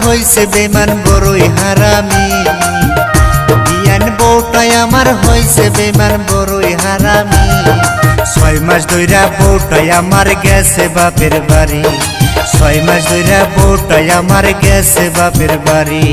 হইছে বেমান বড়ই হারামি, বিয়ান বউটাই আমার হইছে বেমান বড়ই হারামি। 6 মাস ধইরা বউটাই আমার গেছে বাপের বাড়ি, 6 মাস ধইরা বউটাই আমার গেছে বাপের বাড়ি।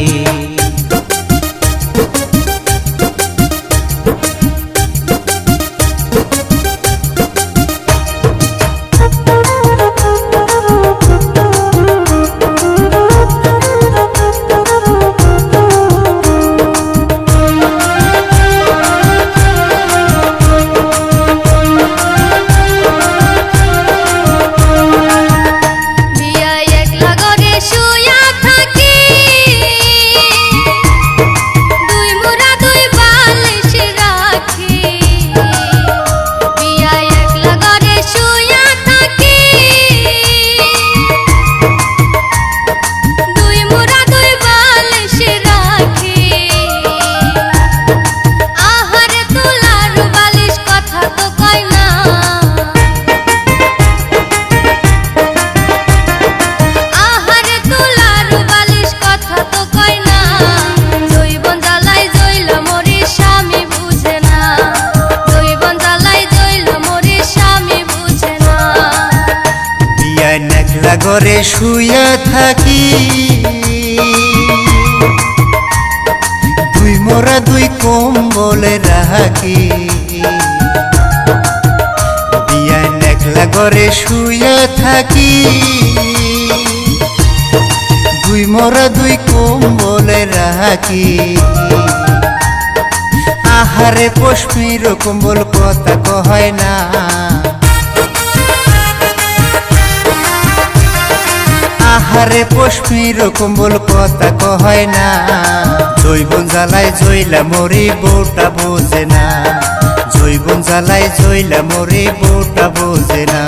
ঘরে শুইয়া থাকি, দুই মোরা দুই কম্বলে রাখি। বিয়ান একলা ঘরে শুইয়া থাকি, দুই মোরা দুই কম্বলে রাখি। আহারে পশমির কম্বল কথা কয় না, আহারে পশমির কম্বল কথা কয় না। জৈবন জ্বালায় জইলা মরি বউটা বোঝে না, জৈবন জ্বালায় জইলা মরি বউটা বোঝে না।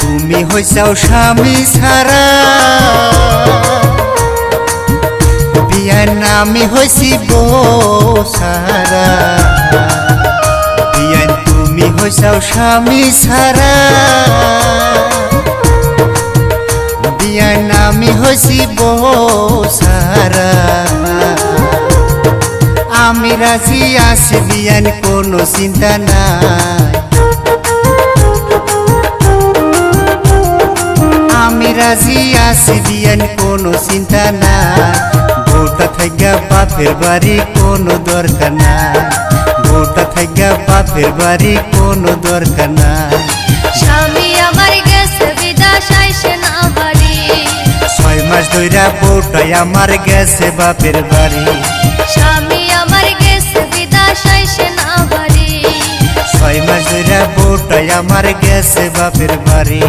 তুমি হইছাও স্বামী ছাড়া, বিয়ান আমি হইছি বউ ছাড়া। বিয়ান তুমি হইছাও স্বামী ছাড়া, বিয়ান আমি হইছি বউ ছাড়া। আমি রাজি আছি বিয়ান কোনো চিন্তা নাই, আমি রাজি আছি বিয়ান কোনো চিন্তা নাই। বউটা থাইকা বাপের বাড়ি কোনো দরকার নাই, বউটা থাইকা বাপের বাড়ি কোনো দরকার নাই। স্বামী আমার গেছে বিদেশ আইসে না বাড়ি, 6 মাস ধইরা বউটাই আমার গেছে বাপের বাড়ি, স্বামী আমার গেছে বিদেশ আইসে না বাড়ি। 6 মাস ধইরা বউটাই আমার গেছে বাপের বাড়ি।